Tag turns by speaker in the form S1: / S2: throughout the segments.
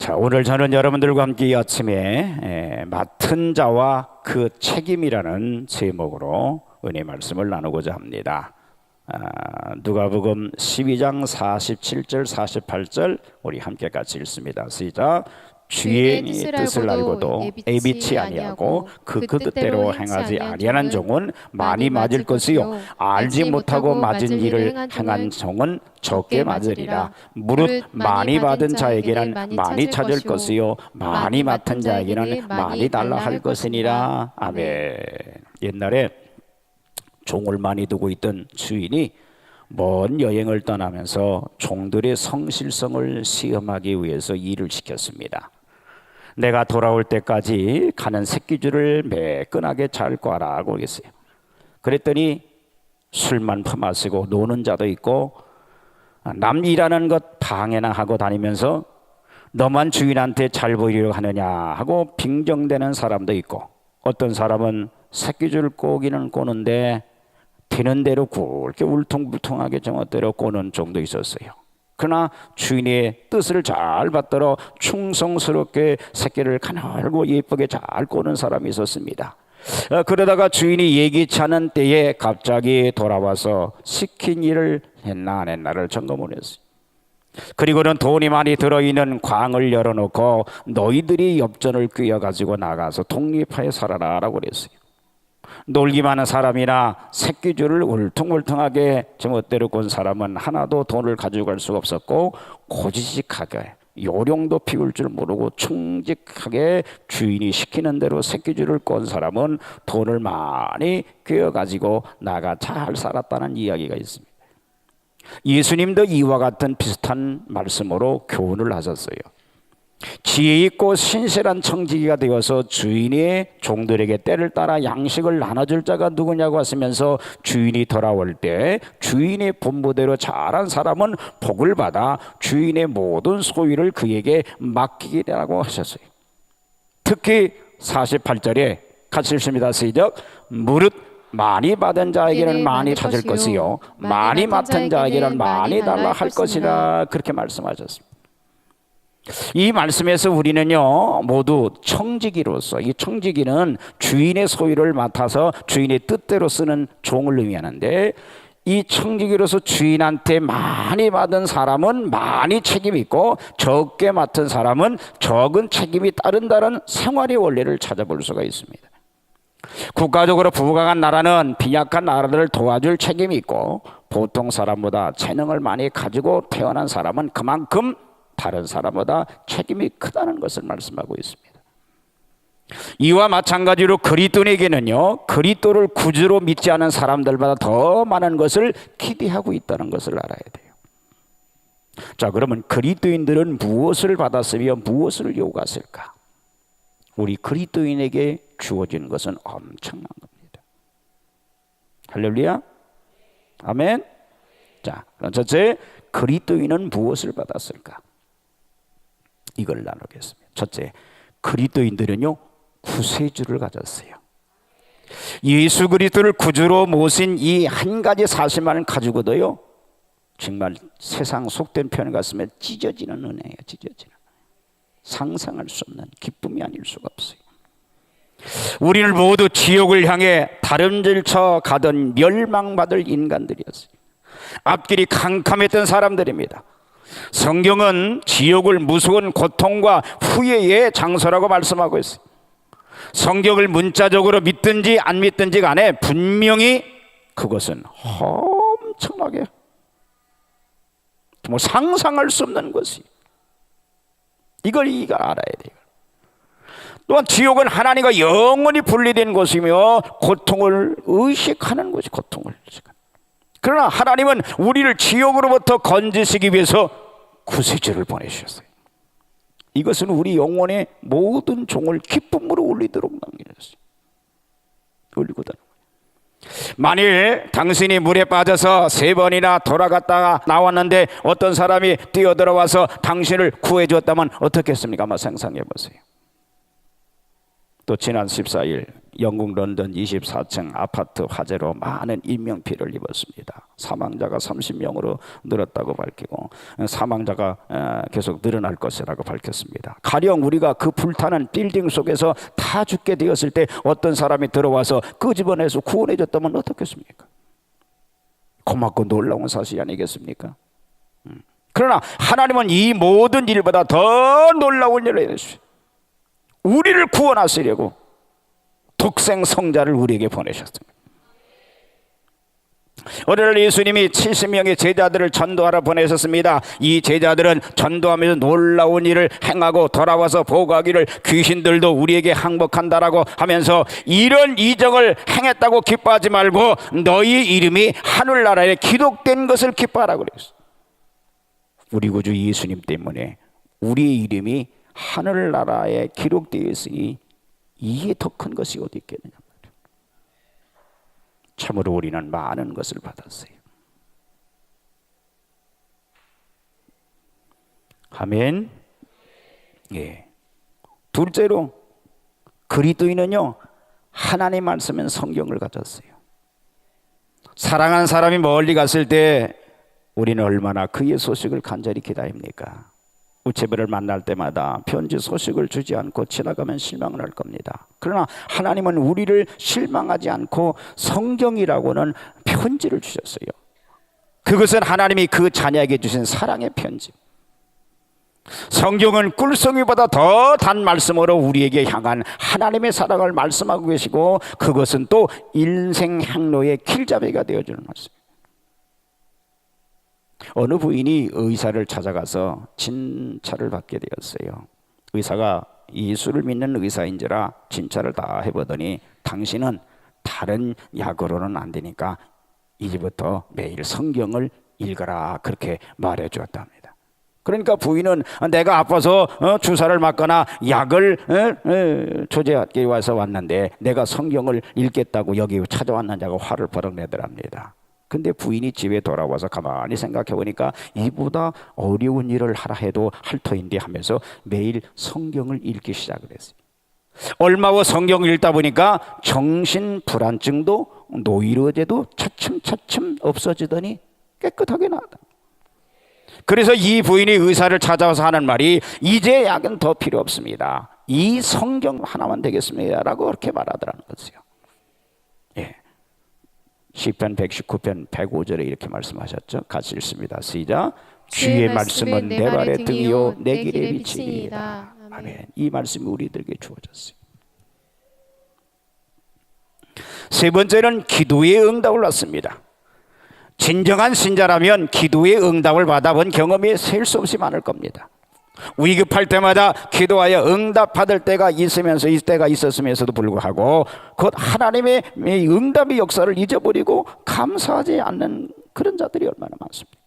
S1: 자, 오늘 저는 여러분들과 함께 이 아침에 맡은 자와 그 책임이라는 제목으로 은혜 말씀을 나누고자 합니다. 누가복음 12장 47절 48절 우리 함께 같이 읽습니다. 시작. 주의 뜻을 알고도 애비치 아니하고 그 뜻대로 행하지 아니하는 종은 많이 맞을 것이요 알지 못하고 맞은 일을 행한 종은 적게 맞으리라. 무릇 많이 받은 자에게는 많이 찾을 것이요 많이 맡은 자에게는 많이 달라 할 것이니라. 아멘. 옛날에 종을 많이 두고 있던 주인이 먼 여행을 떠나면서 종들의 성실성을 시험하기 위해서 일을 시켰습니다. 내가 돌아올 때까지 가는 새끼줄을 매끈하게 잘 꽈라고 그랬어요. 그랬더니 술만 퍼마시고 노는 자도 있고 남 일하는 것 방해나 하고 다니면서 너만 주인한테 잘 보이려고 하느냐 하고 빙정대는 사람도 있고, 어떤 사람은 새끼줄 꼬기는 꼬는데 되는 대로 굵게 울퉁불퉁하게 정어대로 꼬는 종도 있었어요. 그러나 주인의 뜻을 잘 받들어 충성스럽게 새끼를 가늘고 예쁘게 잘 꼬는 사람이 있었습니다. 그러다가 주인이 예기치 않은 때에 갑자기 돌아와서 시킨 일을 했나 안 했나를 점검을 했어요. 그리고는 돈이 많이 들어있는 광을 열어놓고 너희들이 엽전을 꿰어가지고 나가서 독립하여 살아라 라고 그랬어요. 놀기만 하는 사람이나 새끼줄을 울퉁불퉁하게 제멋대로 꼰 사람은 하나도 돈을 가져갈 수가 없었고, 고지식하게 요령도 피울 줄 모르고 충직하게 주인이 시키는 대로 새끼줄을 꼰 사람은 돈을 많이 꿰어가지고 나가 잘 살았다는 이야기가 있습니다. 예수님도 이와 같은 비슷한 말씀으로 교훈을 하셨어요. 지혜 있고 신실한 청지기가 되어서 주인의 종들에게 때를 따라 양식을 나눠줄 자가 누구냐고 하시면서 주인이 돌아올 때 주인의 본보대로 잘한 사람은 복을 받아 주인의 모든 소유를 그에게 맡기라고 하셨어요. 특히 48절에 같이 읽습니다. 시작. 무릇 많이 받은 자에게는 많이 찾을 것이요 많이 맡은 자에게는 많이 달라 할 것이라, 그렇게 말씀하셨습니다. 이 말씀에서 우리는요 모두 청지기로서, 이 청지기는 주인의 소유를 맡아서 주인의 뜻대로 쓰는 종을 의미하는데, 이 청지기로서 주인한테 많이 받은 사람은 많이 책임이 있고 적게 맡은 사람은 적은 책임이 따른다는 생활의 원리를 찾아볼 수가 있습니다. 국가적으로 부강한 나라는 빈약한 나라들을 도와줄 책임이 있고, 보통 사람보다 재능을 많이 가지고 태어난 사람은 그만큼 다른 사람보다 책임이 크다는 것을 말씀하고 있습니다. 이와 마찬가지로 그리스도인에게는요 그리스도를 구주로 믿지 않은 사람들보다 더 많은 것을 기대하고 있다는 것을 알아야 돼요. 자, 그러면 그리스도인들은 무엇을 받았으며 무엇을 요구했을까? 우리 그리스도인에게 주어진 것은 엄청난 겁니다. 할렐루야, 아멘. 자, 그럼 첫째, 그리스도인은 무엇을 받았을까? 이걸 나누겠습니다. 첫째, 그리스도인들은요 구세주를 가졌어요. 예수 그리스도를 구주로 모신 이 한 가지 사실만을 가지고도요 정말 세상 속된 표현 같으면 찢어지는 은혜예요. 찢어지는, 상상할 수 없는 기쁨이 아닐 수가 없어요. 우리는 모두 지옥을 향해 다름질쳐 가던 멸망받을 인간들이었어요. 앞길이 캄캄했던 사람들입니다. 성경은 지옥을 무서운 고통과 후회의 장소라고 말씀하고 있어요. 성경을 문자적으로 믿든지 안 믿든지 간에 분명히 그것은 엄청나게 정말 상상할 수 없는 것이, 이걸 알아야 돼요. 또한 지옥은 하나님과 영원히 분리된 곳이며 고통을 의식하는 것이, 고통을 의식하는. 그러나 하나님은 우리를 지옥으로부터 건지시기 위해서 구세주를 보내주셨어요. 이것은 우리 영혼의 모든 종을 기쁨으로 울리도록 남겨졌어요. 울리고 다는 거예요. 만일 당신이 물에 빠져서 3번이나 돌아갔다가 나왔는데 어떤 사람이 뛰어들어와서 당신을 구해줬다면 어떻겠습니까? 한번 상상해 보세요. 또 지난 14일 영국 런던 24층 아파트 화재로 많은 인명피해를 입었습니다. 사망자가 30명으로 늘었다고 밝히고 사망자가 계속 늘어날 것이라고 밝혔습니다. 가령 우리가 그 불타는 빌딩 속에서 다 죽게 되었을 때 어떤 사람이 들어와서 끄집어내서 구원해 줬다면 어떻겠습니까? 고맙고 놀라운 사실이 아니겠습니까? 그러나 하나님은 이 모든 일보다 더 놀라운 일을 해주시오. 우리를 구원하시려고 독생 성자를 우리에게 보내셨습니다. 오늘 예수님이 70명의 제자들을 전도하러 보내셨습니다. 이 제자들은 전도하면서 놀라운 일을 행하고 돌아와서 보고하기를 귀신들도 우리에게 항복한다라고 하면서 이런 이적을 행했다고 기뻐하지 말고 너희 이름이 하늘나라에 기록된 것을 기뻐하라고 그랬어요. 우리 구주 예수님 때문에 우리의 이름이 하늘나라에 기록되어 있으니 이게 더 큰 것이 어디 있겠느냐 말이에요. 참으로 우리는 많은 것을 받았어요. 아멘. 예. 둘째로 그리스도인은요 하나님 말씀은 성경을 가졌어요. 사랑하는 사람이 멀리 갔을 때 우리는 얼마나 그의 소식을 간절히 기다립니까? 우체부를 만날 때마다 편지 소식을 주지 않고 지나가면 실망을 할 겁니다. 그러나 하나님은 우리를 실망하지 않고 성경이라고는 편지를 주셨어요. 그것은 하나님이 그 자녀에게 주신 사랑의 편지. 성경은 꿀송이보다 더 단 말씀으로 우리에게 향한 하나님의 사랑을 말씀하고 계시고 그것은 또 인생 항로의 길잡이가 되어주는 말씀. 어느 부인이 의사를 찾아가서 진찰을 받게 되었어요. 의사가 예수를 믿는 의사인지라 진찰을 다 해보더니 당신은 다른 약으로는 안 되니까 이제부터 매일 성경을 읽어라 그렇게 말해 주었답니다. 그러니까 부인은 내가 아파서 주사를 맞거나 약을 조제하기 위해서 왔는데 내가 성경을 읽겠다고 여기 찾아왔느냐고 화를 버럭 내더랍니다. 근데 부인이 집에 돌아와서 가만히 생각해 보니까 이보다 어려운 일을 하라 해도 할 터인데 하면서 매일 성경을 읽기 시작을 했어요. 얼마 후 성경을 읽다 보니까 정신불안증도 노이로제도 차츰차츰 없어지더니 깨끗하게 나왔다. 그래서 이 부인이 의사를 찾아와서 하는 말이 이제 약은 더 필요 없습니다. 이 성경 하나만 되겠습니다 라고 그렇게 말하더라는 거죠. 예. 시편 119편 105절에 이렇게 말씀하셨죠. 같이 읽습니다. 시작. 주의 말씀은 내 발의 등이요 내 길의 빛이니이다. 아멘. 이 말씀이 우리들에게 주어졌어요. 세 번째는 기도의 응답을 받습니다. 진정한 신자라면 기도의 응답을 받아본 경험이 셀 수 없이 많을 겁니다. 위급할 때마다 기도하여 응답받을 때가 있으면서 이때가 있었으면서도 불구하고 곧 하나님의 응답의 역사를 잊어버리고 감사하지 않는 그런 자들이 얼마나 많습니까?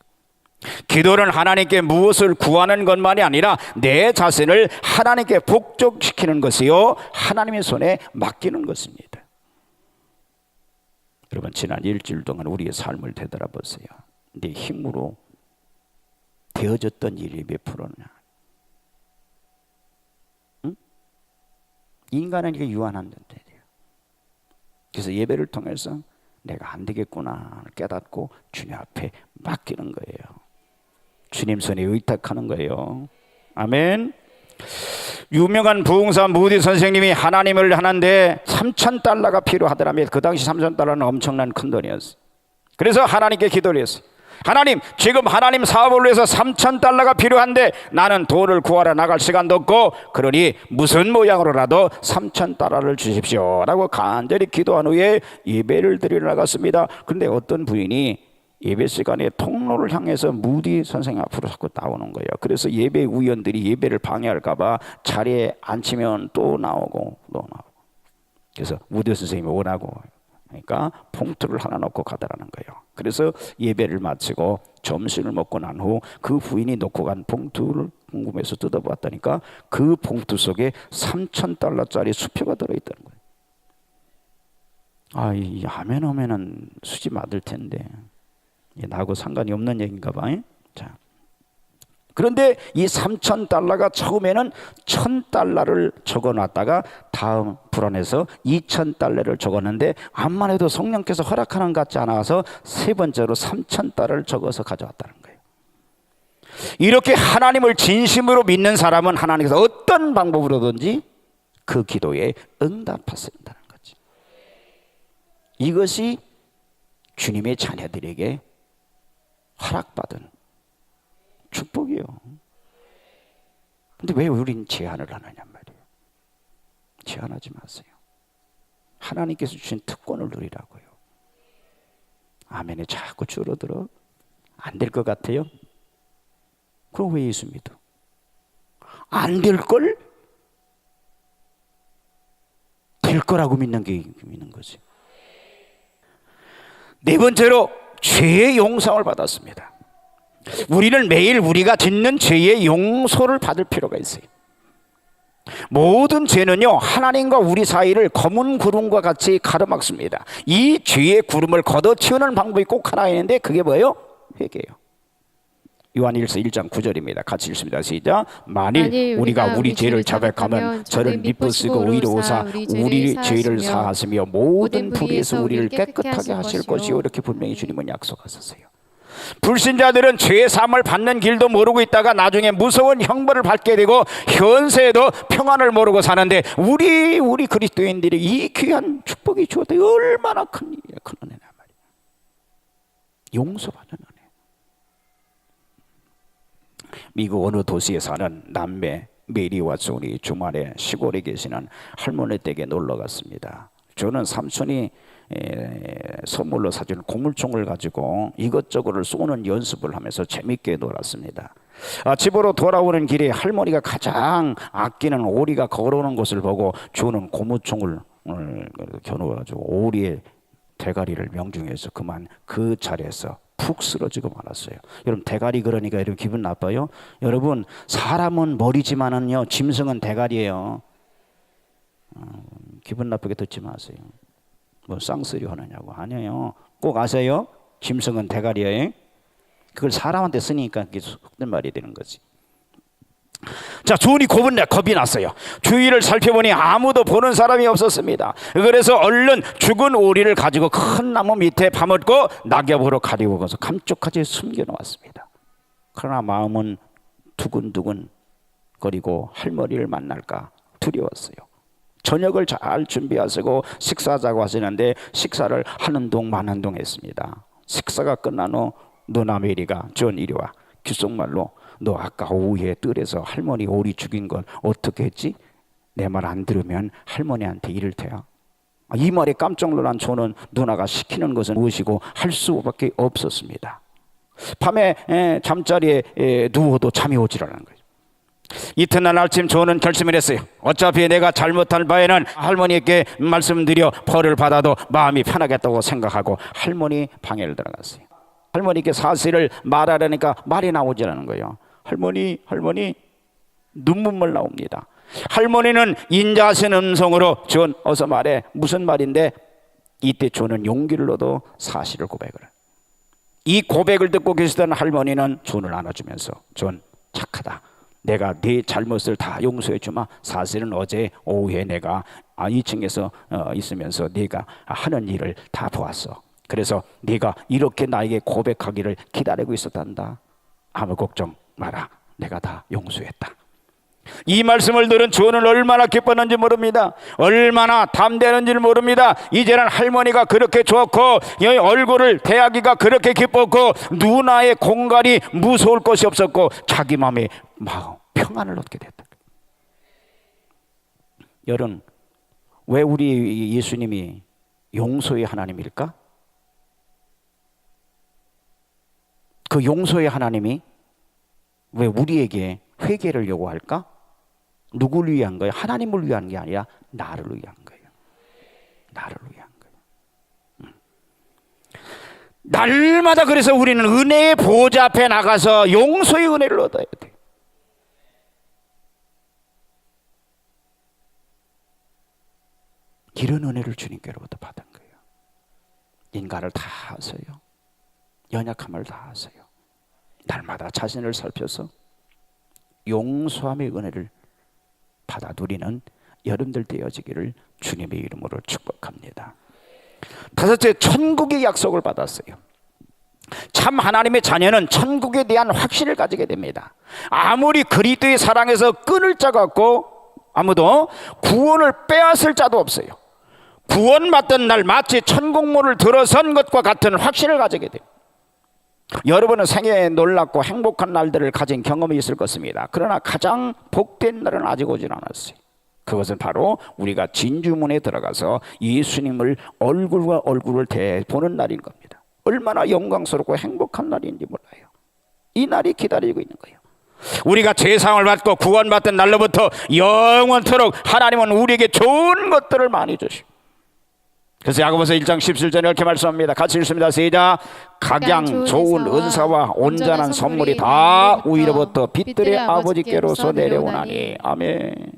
S1: 기도는 하나님께 무엇을 구하는 것만이 아니라 내 자신을 하나님께 복종시키는 것이요 하나님의 손에 맡기는 것입니다. 여러분 지난 일주일 동안 우리의 삶을 되돌아보세요. 내 힘으로 되어졌던 일이 몇 프로냐? 인간은 이게 유한한 존재예요. 그래서 예배를 통해서 내가 안 되겠구나 깨닫고 주님 앞에 맡기는 거예요. 주님 손에 의탁하는 거예요. 아멘. 유명한 부흥사 무디 선생님이 하나님을 하는데 3,000달러가 필요하더라면 그 당시 3,000달러는 엄청난 큰 돈이었어요. 그래서 하나님께 기도를 했어요. 하나님, 지금 하나님 사업을 위해서 3,000달러가 필요한데 나는 돈을 구하러 나갈 시간도 없고 그러니 무슨 모양으로라도 3,000달러를 주십시오 라고 간절히 기도한 후에 예배를 드리러 나갔습니다. 그런데 어떤 부인이 예배 시간에 통로를 향해서 무디 선생님 앞으로 자꾸 나오는 거예요. 그래서 예배 위원들이 예배를 방해할까 봐 자리에 앉히면 또 나오고 또 나오고. 그래서 무디 선생님이 오라고 그러니까 봉투를 하나 넣고 가더라는 거예요. 그래서 예배를 마치고 점심을 먹고 난 후 그 부인이 놓고 간 봉투를 궁금해서 뜯어봤다니까 그 봉투 속에 3,000달러짜리 수표가 들어있다는 거예요. 아, 이 아멘 하면은 수지 맞을 텐데 나하고 상관이 없는 얘기인가 봐. 자, 그런데 이 3,000달러가 처음에는 1,000달러를 적어놨다가 다음 불안해서 2,000달러를 적었는데 암만 해도 성령께서 허락하는 것 같지 않아서 세 번째로 3,000달러를 적어서 가져왔다는 거예요. 이렇게 하나님을 진심으로 믿는 사람은 하나님께서 어떤 방법으로든지 그 기도에 응답하신다는 거지. 이것이 주님의 자녀들에게 허락받은 축복이요. 근데 왜 우린 제한을 하느냐 말이에요. 제한하지 마세요. 하나님께서 주신 특권을 누리라고요. 아멘에 자꾸 줄어들어. 안 될 것 같아요? 그럼 왜 예수 믿어? 안 될걸? 될 거라고 믿는 게 믿는 거지. 네 번째로 죄의 용서를 받았습니다. 우리는 매일 우리가 짓는 죄의 용서를 받을 필요가 있어요. 모든 죄는요, 하나님과 우리 사이를 검은 구름과 같이 가로막습니다. 이 죄의 구름을 걷어치우는 방법이 꼭 하나 있는데 그게 뭐예요? 회개예요. 요한일서 1장 9절입니다. 같이 읽습니다. 시작. 만일 우리가 우리 죄를 자백하면 저를 미쁘시고 의로우사 우리 죄를 사하시며 모든 불의에서 우리를 깨끗하게 하실 것이요. 이렇게 분명히 주님은 약속하셨어요. 불신자들은 죄 사함을 받는 길도 모르고 있다가 나중에 무서운 형벌을 받게 되고 현세에도 평안을 모르고 사는데 우리 그리스도인들이 이 귀한 축복이 주었다. 얼마나 큰 일이야. 큰 은혜냐 말이야. 용서받는 은혜. 미국 어느 도시에 사는 남매 메리와 존이 주말에 시골에 계시는 할머니 댁에 놀러 갔습니다. 저는 삼촌이 선물로 사준 고물총을 가지고 이것저것을 쏘는 연습을 하면서 재밌게 놀았습니다. 집으로 돌아오는 길에 할머니가 가장 아끼는 오리가 걸어오는 것을 보고 저는 고물총을 겨누어가지고 오리의 대가리를 명중해서 그만 그 자리에서 푹 쓰러지고 말았어요. 여러분 대가리 그러니까 여러분 기분 나빠요? 여러분 사람은 머리지만은요 짐승은 대가리예요. 기분 나쁘게 듣지 마세요. 뭐 쌍쓰리 하느냐고. 아니에요. 꼭 아세요? 짐승은 대가리예요. 그걸 사람한테 쓰니까 그게 속된 말이 되는 거지. 자, 존이 겁이 났어요. 주위를 살펴보니 아무도 보는 사람이 없었습니다. 그래서 얼른 죽은 오리를 가지고 큰 나무 밑에 파묻고 낙엽으로 가리워서 감쪽같이 숨겨놓았습니다. 그러나 마음은 두근두근 거리고 할머니를 만날까 두려웠어요. 저녁을 잘 준비하시고 식사하자고 하시는데 식사를 하는 동 마는 동 했습니다. 식사가 끝난 후 누나 메리가 존 이리 와. 귓속말로 너 아까 오후에 뜰에서 할머니 오리 죽인 건 어떻게 했지? 내 말 안 들으면 할머니한테 이를 테야. 이 말에 깜짝 놀란 존은 누나가 시키는 것은 무엇이고 할 수밖에 없었습니다. 밤에 잠자리에 누워도 잠이 오질 않은 거예요. 이튿날 아침 존은 결심을 했어요. 어차피 내가 잘못할 바에는 할머니께 말씀드려 벌을 받아도 마음이 편하겠다고 생각하고 할머니 방에를 들어갔어요. 할머니께 사실을 말하려니까 말이 나오지 않는 거예요. 할머니 눈물 나옵니다. 할머니는 인자하신 음성으로 존 어서 말해. 무슨 말인데? 이때 존은 용기를 얻어 사실을 고백을 해요. 이 고백을 듣고 계시던 할머니는 존을 안아주면서 존 착하다. 내가 네 잘못을 다 용서해 주마. 사실은 어제 오후에 내가 2층에서 있으면서 네가 하는 일을 다 보았어. 그래서 네가 이렇게 나에게 고백하기를 기다리고 있었단다. 아무 걱정 마라. 내가 다 용서했다. 이 말씀을 들은 존은 얼마나 기뻤는지 모릅니다. 얼마나 담대했는지 모릅니다. 이제는 할머니가 그렇게 좋고 얼굴을 대하기가 그렇게 기뻤고 누나의 공갈이 무서울 것이 없었고 자기 마음에 평안을 얻게 됐다. 여러분, 왜 우리 예수님이 용서의 하나님일까? 그 용서의 하나님이 왜 우리에게 회개를 요구할까? 누구를 위한 거예요? 하나님을 위한 게 아니라 나를 위한 거예요. 나를 위한 거예요. 날마다 그래서 우리는 은혜의 보좌 앞에 나가서 용서의 은혜를 얻어야 돼요. 이런 은혜를 주님께로부터 받은 거예요. 인간을 다 아세요. 연약함을 다 아세요. 날마다 자신을 살펴서 용서함의 은혜를 받아 누리는 여러분들 되어지기를 주님의 이름으로 축복합니다. 다섯째, 천국의 약속을 받았어요. 참 하나님의 자녀는 천국에 대한 확신을 가지게 됩니다. 아무리 그리스도의 사랑에서 끈을 짜갖고 아무도 구원을 빼앗을 자도 없어요. 구원받던 날 마치 천국문을 들어선 것과 같은 확신을 가지게 됩니다. 여러분은 생애에 놀랍고 행복한 날들을 가진 경험이 있을 것입니다. 그러나 가장 복된 날은 아직 오진 않았어요. 그것은 바로 우리가 진주문에 들어가서 예수님을 얼굴과 얼굴을 대보는 날인 겁니다. 얼마나 영광스럽고 행복한 날인지 몰라요. 이 날이 기다리고 있는 거예요. 우리가 제사함을 받고 구원받던 날로부터 영원토록 하나님은 우리에게 좋은 것들을 많이 주시고, 그래서 야고보서 1장 17절에 이렇게 말씀합니다. 같이 읽습니다. 시작. 각양 좋은 은사와 온전한 선물이 다 위로부터 빛들의 아버지께로서 내려오나니. 아멘.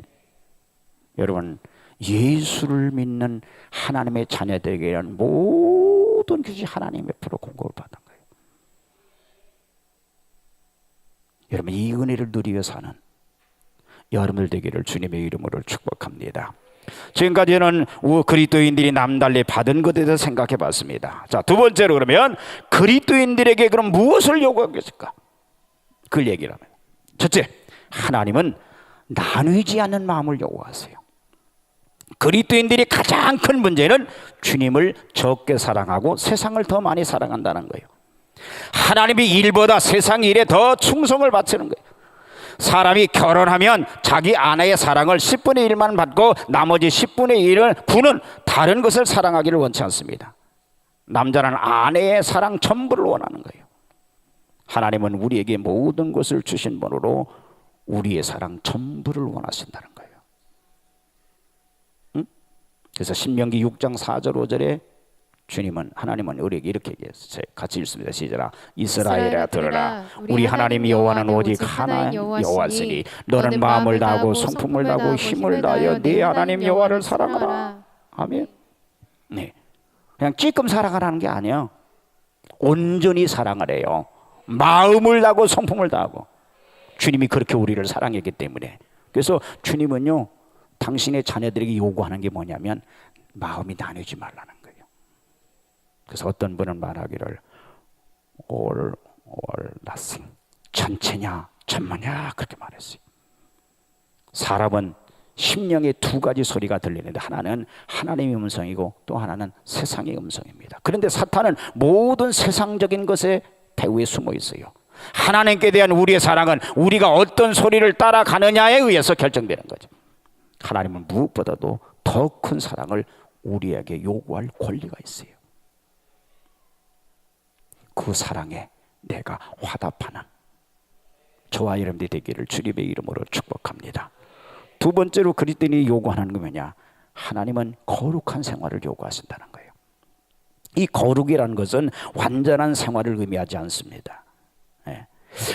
S1: 여러분, 예수를 믿는 하나님의 자녀들에게는 모든 것이 하나님 옆으로 공급을 받은 거예요. 여러분, 이 은혜를 누리며 사는 여러분들 되기를 주님의 이름으로 축복합니다. 지금까지는 그리스도인들이 남달리 받은 것에 대해서 생각해 봤습니다. 자, 두 번째로 그러면 그리스도인들에게 그럼 무엇을 요구하겠을까? 그걸 얘기를 합니다. 첫째, 하나님은 나누지 않는 마음을 요구하세요. 그리스도인들이 가장 큰 문제는 주님을 적게 사랑하고 세상을 더 많이 사랑한다는 거예요. 하나님이 일보다 세상 일에 더 충성을 바치는 거예요. 사람이 결혼하면 자기 아내의 사랑을 10분의 1만 받고 나머지 10분의 1을 9는 다른 것을 사랑하기를 원치 않습니다. 남자는 아내의 사랑 전부를 원하는 거예요. 하나님은 우리에게 모든 것을 주신 분으로 우리의 사랑 전부를 원하신다는 거예요. 응? 그래서 신명기 6장 4절 5절에 하나님은 우리에게 이렇게 얘기했어요. 같이 읽습니다. 시작. 이스라엘아 들으라. 우리 하나님 여호와는 오직 하나 여호와시니 너는 마음을 다하고 성품을 다하고 힘을 다하여 네 하나님 여호와를 사랑하라. 아멘. 네, 그냥 찔끔 사랑하라는 게 아니에요. 온전히 사랑하래요. 마음을 다하고 성품을 다하고. 주님이 그렇게 우리를 사랑했기 때문에. 그래서 주님은요, 당신의 자녀들에게 요구하는 게 뭐냐면 마음이 나누지 말라는 거예요. 그래서 어떤 분은 말하기를 all or nothing, 전체냐 전무냐 그렇게 말했어요. 사람은 심령에 두 가지 소리가 들리는데 하나는 하나님의 음성이고 또 하나는 세상의 음성입니다. 그런데 사탄은 모든 세상적인 것에 배후에 숨어 있어요. 하나님께 대한 우리의 사랑은 우리가 어떤 소리를 따라가느냐에 의해서 결정되는 거죠. 하나님은 무엇보다도 더 큰 사랑을 우리에게 요구할 권리가 있어요. 그 사랑에 내가 화답하는 저와 여러분들이 되기를 주님의 이름으로 축복합니다. 두 번째로 그리스도인이 요구하는 건 뭐냐? 하나님은 거룩한 생활을 요구하신다는 거예요. 이 거룩이라는 것은 완전한 생활을 의미하지 않습니다.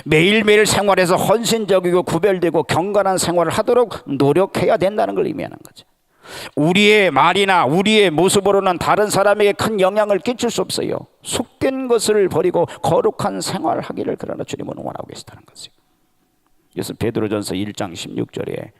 S1: 매일매일 생활에서 헌신적이고 구별되고 경건한 생활을 하도록 노력해야 된다는 걸 의미하는 거죠. 우리의 말이나 우리의 모습으로는 다른 사람에게 큰 영향을 끼칠 수 없어요. 속된 것을 버리고 거룩한 생활을 하기를 그러나 주님은 원하고 계시다는 거죠. 그래서 베드로전서 1장 16절에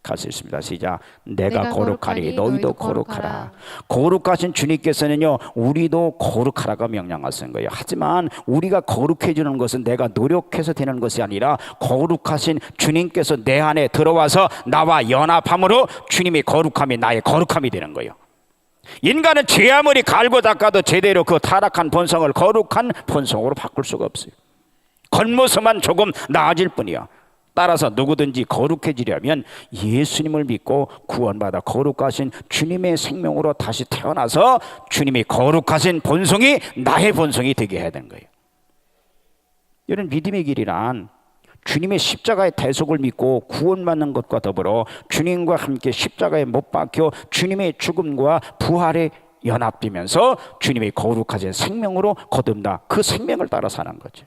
S1: 같이 있습니다. 시작. 내가 거룩하니 너희도 거룩하라. 거룩하신 주님께서는요, 우리도 거룩하라고 명령하신 거예요. 하지만 우리가 거룩해지는 것은 내가 노력해서 되는 것이 아니라 거룩하신 주님께서 내 안에 들어와서 나와 연합함으로 주님의 거룩함이 나의 거룩함이 되는 거예요. 인간은 죄 아무리 갈고 닦아도 제대로 그 타락한 본성을 거룩한 본성으로 바꿀 수가 없어요. 겉모습만 조금 나아질 뿐이야. 따라서 누구든지 거룩해지려면 예수님을 믿고 구원받아 거룩하신 주님의 생명으로 다시 태어나서 주님이 거룩하신 본성이 나의 본성이 되게 해야 되는 거예요. 이런 믿음의 길이란 주님의 십자가의 대속을 믿고 구원받는 것과 더불어 주님과 함께 십자가에 못 박혀 주님의 죽음과 부활에 연합되면서 주님의 거룩하신 생명으로 거듭나 그 생명을 따라 사는 거죠.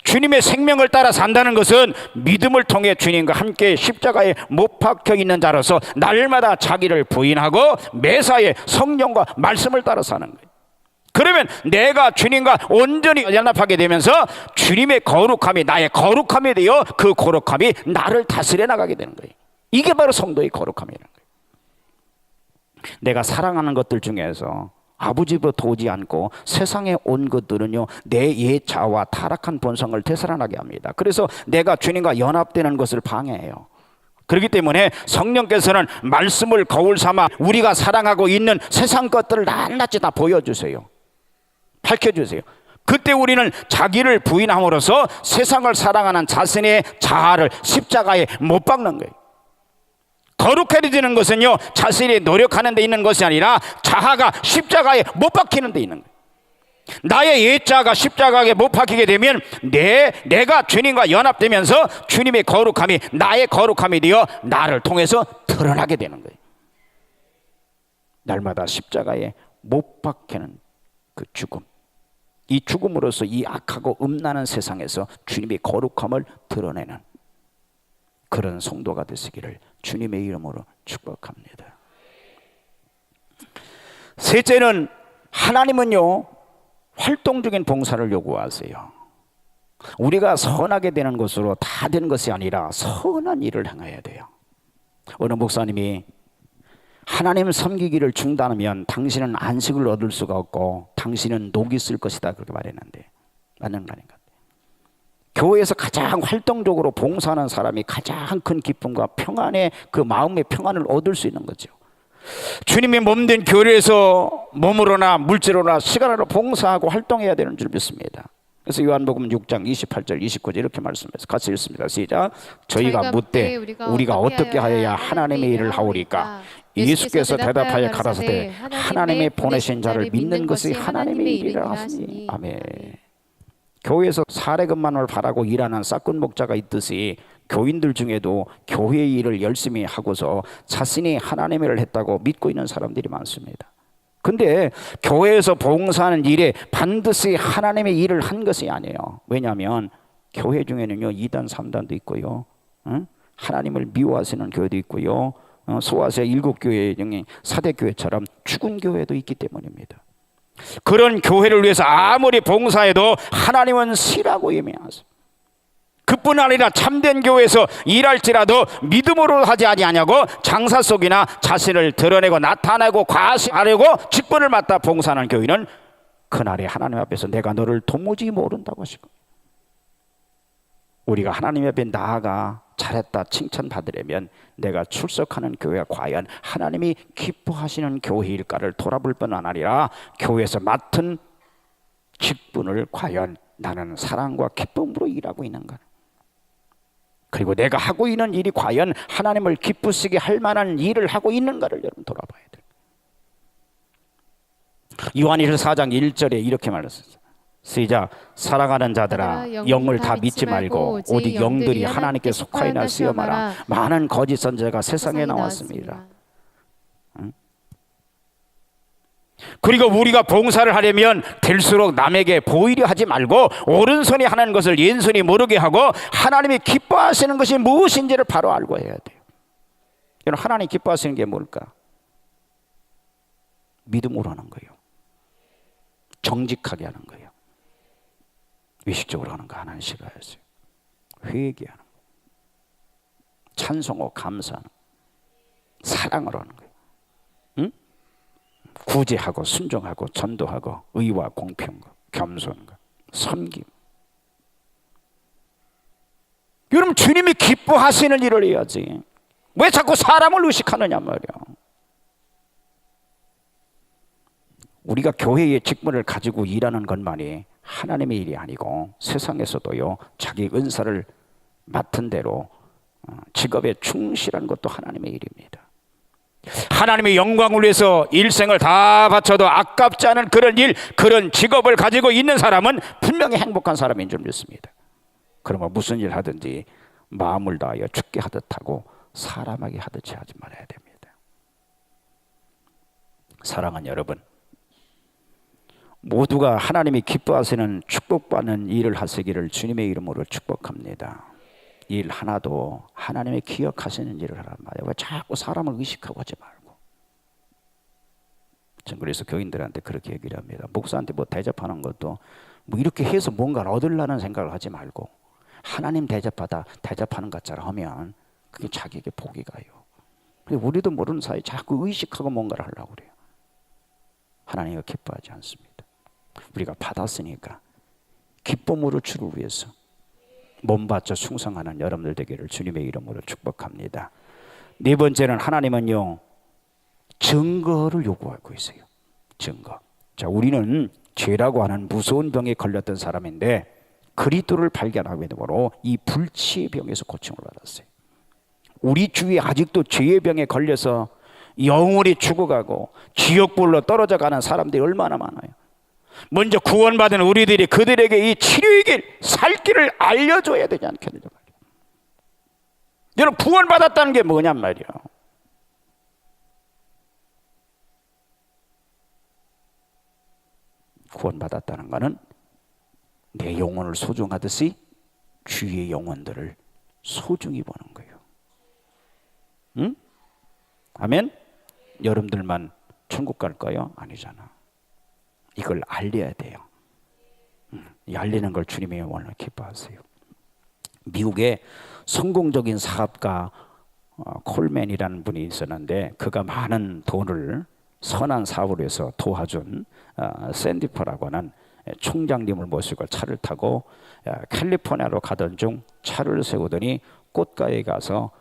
S1: 주님의 생명을 따라 산다는 것은 믿음을 통해 주님과 함께 십자가에 못 박혀 있는 자로서 날마다 자기를 부인하고 매사에 성령과 말씀을 따라 사는 거예요. 그러면 내가 주님과 온전히 연합하게 되면서 주님의 거룩함이 나의 거룩함이 되어 그 거룩함이 나를 다스려 나가게 되는 거예요. 이게 바로 성도의 거룩함이라는 거예요. 내가 사랑하는 것들 중에서 아버지부터 오지 않고 세상에 온 것들은요, 내 옛자와 타락한 본성을 되살아나게 합니다. 그래서 내가 주님과 연합되는 것을 방해해요. 그렇기 때문에 성령께서는 말씀을 거울 삼아 우리가 사랑하고 있는 세상 것들을 낱낱이 다 보여주세요. 밝혀주세요. 그때 우리는 자기를 부인함으로써 세상을 사랑하는 자신의 자아를 십자가에 못 박는 거예요. 거룩해지는 것은요, 자신이 노력하는 데 있는 것이 아니라 자아가 십자가에 못 박히는 데 있는 거예요. 나의 옛자가 십자가에 못 박히게 되면 내가 주님과 연합되면서 주님의 거룩함이 나의 거룩함이 되어 나를 통해서 드러나게 되는 거예요. 날마다 십자가에 못 박히는 그 죽음, 이 죽음으로써 이 악하고 음란한 세상에서 주님의 거룩함을 드러내는 그런 성도가 되시기를 주님의 이름으로 축복합니다. 셋째는, 하나님은요, 활동적인 봉사를 요구하세요. 우리가 선하게 되는 것으로 다 되는 것이 아니라 선한 일을 행해야 돼요. 어느 목사님이 하나님 섬기기를 중단하면 당신은 안식을 얻을 수가 없고 당신은 녹이 쓸 것이다, 그렇게 말했는데 맞는 거 아닌가? 교회에서 가장 활동적으로 봉사하는 사람이 가장 큰 기쁨과 평안의 그 마음의 평안을 얻을 수 있는 거죠. 주님의 몸된 교회에서 몸으로나 물질로나 시간으로 봉사하고 활동해야 되는 줄 믿습니다. 그래서 요한복음 6장 28절 29절 이렇게 말씀해서 같이 읽습니다. 시작. 저희가 묻되 우리가 어떻게 하여야 하나님의 일을 하오리까? 예수께서 대답하여 가라사대 하나님의 보내신 자를 믿는 것이 하나님의 일이라 하시니. 아멘. 교회에서 사례금만을 바라고 일하는 싹군 목자가 있듯이 교인들 중에도 교회의 일을 열심히 하고서 자신이 하나님의 일을 했다고 믿고 있는 사람들이 많습니다. 근데 교회에서 봉사하는 일에 반드시 하나님의 일을 한 것이 아니에요. 왜냐하면 교회 중에는요, 2단 3단도 있고요, 하나님을 미워하시는 교회도 있고요, 소아시아 7교회 중에 4대 교회처럼 죽은 교회도 있기 때문입니다. 그런 교회를 위해서 아무리 봉사해도 하나님은 싫어하고 예매하세요. 그뿐 아니라 참된 교회에서 일할지라도 믿음으로 하지 아니하냐고 장사 속이나 자신을 드러내고 나타내고 과시하려고 직분을 맡아 봉사하는 교회는 그날에 하나님 앞에서 내가 너를 도무지 모른다고 하시고, 우리가 하나님 앞에 나아가 잘했다 칭찬받으려면 내가 출석하는 교회가 과연 하나님이 기뻐하시는 교회일까를 돌아볼 뿐 아니라 교회에서 맡은 직분을 과연 나는 사랑과 기쁨으로 일하고 있는가, 그리고 내가 하고 있는 일이 과연 하나님을 기쁘시게 할 만한 일을 하고 있는가를 여러분 돌아봐야 돼요. 요한일서 4장 1절에 이렇게 말했어요. 시작. 사랑하는 자들아, 영을 다 믿지 말고 오직 영들이 하나님께 속하여나 시험하라. 많은 거짓 선지자가 세상에 나왔습니다. 그리고 우리가 봉사를 하려면 될수록 남에게 보이려 하지 말고 오른손이 하는 것을 왼손이 모르게 하고 하나님이 기뻐하시는 것이 무엇인지를 바로 알고 해야 돼요. 여러분, 하나님 기뻐하시는 게 뭘까? 믿음으로 하는 거예요. 정직하게 하는 거예요. 의식적으로 하는 거 하나는 싫어하세요. 회개하는 거, 찬송하고 감사하는 거, 사랑으로 하는 거예요. 응? 구제하고 순종하고 전도하고 의와 공평과 겸손과 섬김. 여러분, 주님이 기뻐하시는 일을 해야지. 왜 자꾸 사람을 의식하느냐 말이야. 우리가 교회의 직분을 가지고 일하는 것만이 하나님의 일이 아니고 세상에서도요, 자기 은사를 맡은 대로 직업에 충실한 것도 하나님의 일입니다. 하나님의 영광을 위해서 일생을 다 바쳐도 아깝지 않은 그런 일, 그런 직업을 가지고 있는 사람은 분명히 행복한 사람인 줄 믿습니다. 그러면 무슨 일 하든지 마음을 다하여 죽게 하듯 하고 사람에게 하듯이 하지 말아야 됩니다. 사랑하는 여러분, 모두가 하나님이 기뻐하시는 축복받는 일을 하시기를 주님의 이름으로 축복합니다. 일 하나도 하나님의 기억하시는 일을 하란 말이에요. 왜 자꾸 사람을 의식하고 하지 말고. 전 그래서 교인들한테 그렇게 얘기를 합니다. 목사한테 뭐 대접하는 것도 뭐 이렇게 해서 뭔가를 얻으려는 생각을 하지 말고 하나님 대접하는 것처럼 하면 그게 자기에게 복이 가요. 근데 우리도 모르는 사이에 자꾸 의식하고 뭔가를 하려고 그래요. 하나님은 기뻐하지 않습니다. 우리가 받았으니까 기쁨으로 주를 위해서 몸 바쳐 충성하는 여러분들 되기를 주님의 이름으로 축복합니다. 네 번째는 하나님은요, 증거를 요구하고 있어요. 증거. 자, 우리는 죄라고 하는 무서운 병에 걸렸던 사람인데 그리스도를 발견하게 되므로 이 불치의 병에서 고침을 받았어요. 우리 주위에 아직도 죄의 병에 걸려서 영원히 죽어가고 지옥불로 떨어져 가는 사람들이 얼마나 많아요. 먼저 구원받은 우리들이 그들에게 이 치료의 길, 살 길을 알려줘야 되지 않겠느냐 말이에요. 여러분, 구원받았다는 게 뭐냔 말이에요. 구원받았다는 것은 내 영혼을 소중하듯이 주위의 영혼들을 소중히 보는 거예요. 응? 아멘? 여러분들만 천국 갈까요? 아니잖아. 이걸 알려야 돼요. 이 알리는 걸 주님이 원래 기뻐하세요. 미국에 성공적인 사업가 콜맨이라는 분이 있었는데 그가 많은 돈을 선한 사업을 위해서 도와준 샌디퍼라고 하는 총장님을 모시고 차를 타고 캘리포니아로 가던 중 차를 세우더니 꽃가에 가서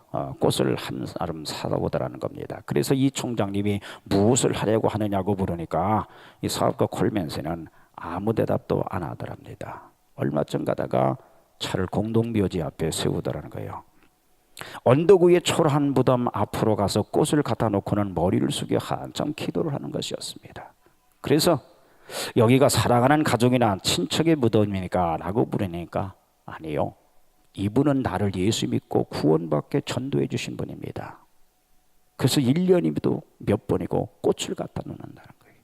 S1: 꽃을 한 사람 사다 보더라는 겁니다. 그래서 이 총장님이 무엇을 하려고 하느냐고 물으니까 이 사업가 콜맨스는 아무 대답도 안 하더랍니다. 얼마 전 가다가 차를 공동묘지 앞에 세우더라는 거예요. 언덕 위에 초라한 무덤 앞으로 가서 꽃을 갖다 놓고는 머리를 숙여 한참 기도를 하는 것이었습니다. 그래서 여기가 사랑하는 가족이나 친척의 무덤이니까 라고 물으니까 아니요, 이분은 나를 예수 믿고 구원받게 전도해 주신 분입니다. 그래서 1년이도 몇 번이고 꽃을 갖다 놓는다는 거예요.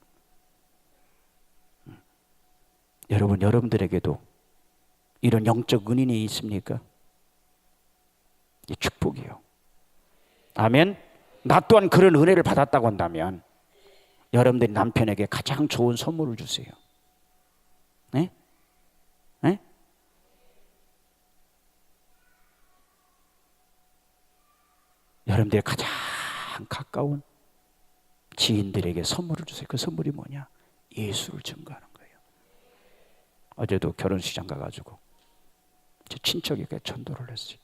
S1: 여러분, 여러분들에게도 이런 영적 은인이 있습니까? 이 축복이에요. 아멘. 나 또한 그런 은혜를 받았다고 한다면 여러분들이 남편에게 가장 좋은 선물을 주세요. 네? 네? 여러분들의 가장 가까운 지인들에게 선물을 주세요. 그 선물이 뭐냐? 예수를 증거하는 거예요. 어제도 결혼식장 가가지고 제 친척에게 전도를 했어요.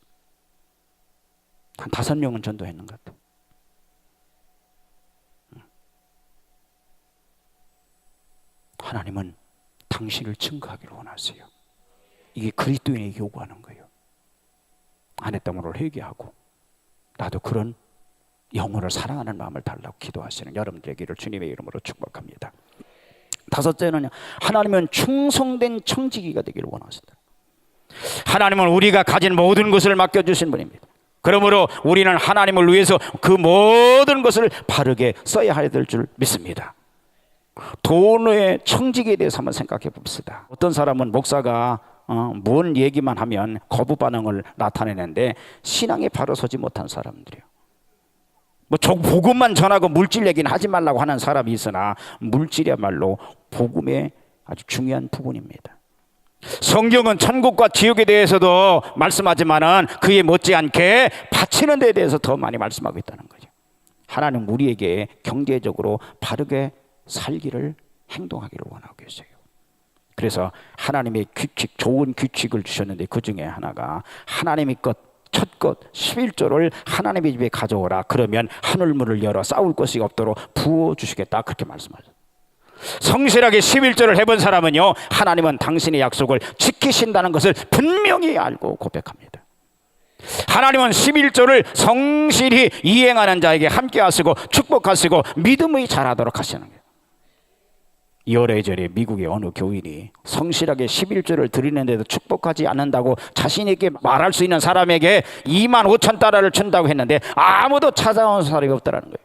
S1: 한 5명은 전도했는 것 같아요. 하나님은 당신을 증거하기를 원하세요. 이게 그리스도인에게 요구하는 거예요. 아내 때문에 회개하고 나도 그런 영혼을 사랑하는 마음을 달라고 기도하시는 여러분들에게를 주님의 이름으로 축복합니다. 5째는 하나님은 충성된 청지기가 되기를 원하신다. 하나님은 우리가 가진 모든 것을 맡겨주신 분입니다. 그러므로 우리는 하나님을 위해서 그 모든 것을 바르게 써야 될 줄 믿습니다. 돈의 청지기에 대해서 한번 생각해 봅시다. 어떤 사람은 목사가 뭔 얘기만 하면 거부 반응을 나타내는데 신앙에 바로 서지 못한 사람들이에요. 뭐 복음만 전하고 물질 얘기는 하지 말라고 하는 사람이 있으나 물질이야말로 복음의 아주 중요한 부분입니다. 성경은 천국과 지옥에 대해서도 말씀하지만은 그에 못지않게 바치는 데에 대해서 더 많이 말씀하고 있다는 거죠. 하나님 우리에게 경제적으로 바르게 살기를 행동하기를 원하고 계세요. 그래서 하나님의 규칙, 좋은 규칙을 주셨는데 그 중에 하나가 하나님의 첫 것 11조를 하나님의 집에 가져오라. 그러면 하늘문을 열어 싸울 것이 없도록 부어주시겠다. 그렇게 말씀하셨어요. 성실하게 11조를 해본 사람은요, 하나님은 당신의 약속을 지키신다는 것을 분명히 알고 고백합니다. 하나님은 11조를 성실히 이행하는 자에게 함께 하시고 축복하시고 믿음의 잘하도록 하시는 거예요. 이월에절에 미국의 어느 교인이 성실하게 11조를 드리는데도 축복하지 않는다고 자신에게 말할 수 있는 사람에게 25,000달러를 준다고 했는데 아무도 찾아온 사람이 없다는 거예요.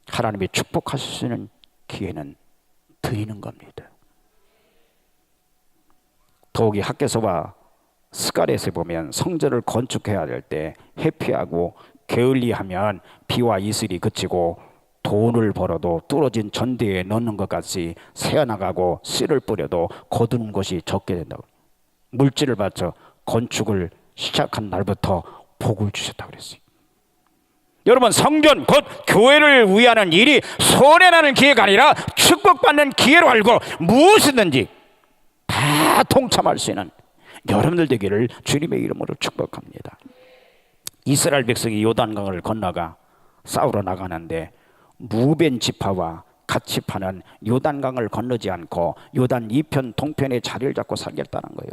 S1: 하나님이 축복하실 수 있는 기회는 드리는 겁니다. 더욱이 학개서와 스가랴에서 보면 성전을 건축해야 될 때 회피하고 게을리하면 비와 이슬이 그치고 돈을 벌어도 뚫어진 전대에 넣는 것 같이 새어나가고 씨를 뿌려도 거두는 것이 적게 된다고. 물질을 바쳐 건축을 시작한 날부터 복을 주셨다고 그랬어요. 여러분, 성전 곧 교회를 위하는 일이 손해나는 기회가 아니라 축복받는 기회로 알고 무엇이든지 다 동참할 수 있는 여러분들 되기를 주님의 이름으로 축복합니다. 이스라엘 백성이 요단강을 건너가 싸우러 나가는데 루벤 지파와 갓 지파는 요단강을 건너지 않고 요단 이편 동편에 자리를 잡고 살겠다는 거예요.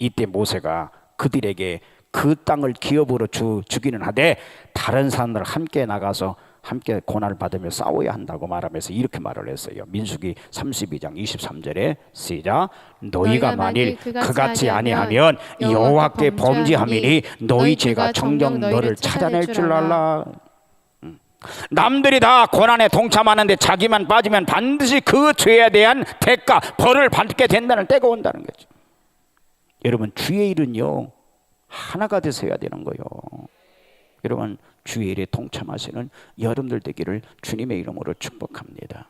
S1: 이때 모세가 그들에게 그 땅을 기업으로 주기는 하되 다른 사람들 함께 나가서 함께 고난을 받으며 싸워야 한다고 말하면서 이렇게 말을 했어요. 민수기 32장 23절에 시작. 너희가 만일 그같이 아니하면 여호와께 범죄함이니 너희 죄가 정녕 너를 찾아낼 줄 알라. 남들이 다 고난에 동참하는데 자기만 빠지면 반드시 그 죄에 대한 대가, 벌을 받게 된다는 때가 온다는 거죠. 여러분, 주의 일은요 하나가 돼서 해야 되는 거예요. 여러분, 주의 일에 동참하시는 여러분들 되기를 주님의 이름으로 축복합니다.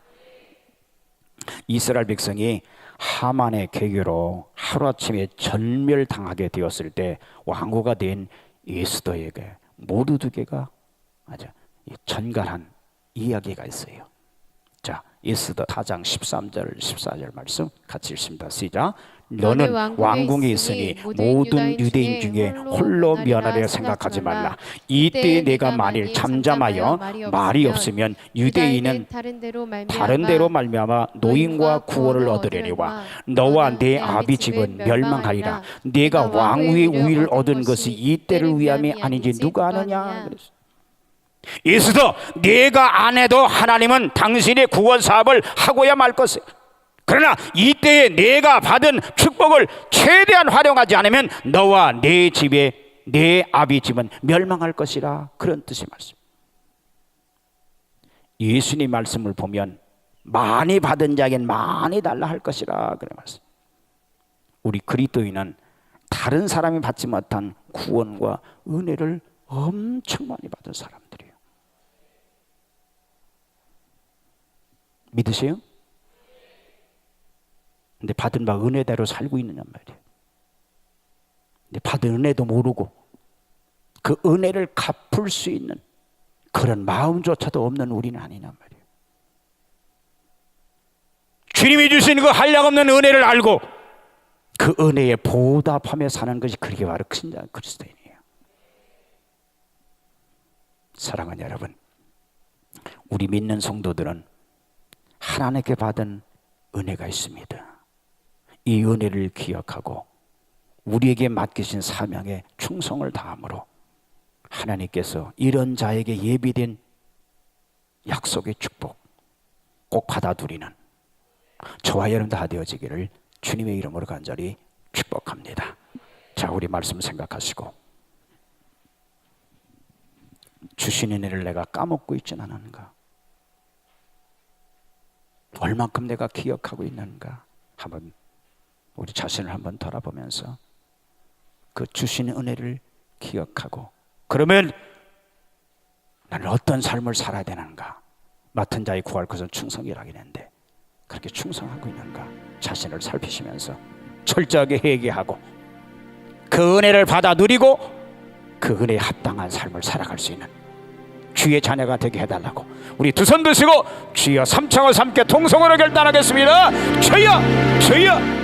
S1: 이스라엘 백성이 하만의 계교로 하루아침에 전멸당하게 되었을 때 왕후가 된 에스더에게 모르드게가 전갈한 이야기가 있어요. 자, 에스더 4장 13절 14절 말씀 같이 읽습니다. 시작. 너는 왕궁에 있으니 모든 유대인 중에 홀로 면하려 생각하지 말라. 이때 내가 만일 잠잠하여 말이 없으면 유대인은 다른 데로 말미암아 노임과 구원을 얻으려니와 너와 내 아비 집은 멸망하리라. 내가 왕위의 우위를 얻은 것이 이때를 위함이 아닌지 누가 아느냐. 에스더, 내가 안 해도 하나님은 당신의 구원 사업을 하고야 말 것이야. 그러나 이때에 내가 받은 축복을 최대한 활용하지 않으면 너와 내 집에 내 아비 집은 멸망할 것이라. 그런 뜻의 말씀. 예수님 말씀을 보면 많이 받은 자에겐 많이 달라 할 것이라 그런 말씀. 우리 그리스도인은 다른 사람이 받지 못한 구원과 은혜를 엄청 많이 받은 사람들이에요. 믿으세요? 근데 받은 바 은혜대로 살고 있느냐 말이에요. 근데 받은 은혜도 모르고 그 은혜를 갚을 수 있는 그런 마음조차도 없는 우리는 아니냐 말이에요. 주님이 주신 그 한량없는 은혜를 알고 그 은혜에 보답하며 사는 것이 그게 바로 큰 그리스도인이에요. 사랑하는 여러분, 우리 믿는 성도들은 하나님께 받은 은혜가 있습니다. 이 은혜를 기억하고 우리에게 맡기신 사명에 충성을 다함으로 하나님께서 이런 자에게 예비된 약속의 축복 꼭 받아들이는 저와 여러분 다 되어지기를 주님의 이름으로 간절히 축복합니다. 자, 우리 말씀 생각하시고 주신 은혜를 내가 까먹고 있지는 않은가? 얼만큼 내가 기억하고 있는가? 한번 우리 자신을 한번 돌아보면서 그 주신 은혜를 기억하고, 그러면 나는 어떤 삶을 살아야 되는가? 맡은 자의 구할 것은 충성이라고 했는데 그렇게 충성하고 있는가? 자신을 살피시면서 철저하게 회개하고 그 은혜를 받아 누리고 그 은혜에 합당한 삶을 살아갈 수 있는 주의 자녀가 되게 해달라고 우리 두 손 드시고 주여 삼창을 함께 통성으로 결단하겠습니다. 주여, 주여.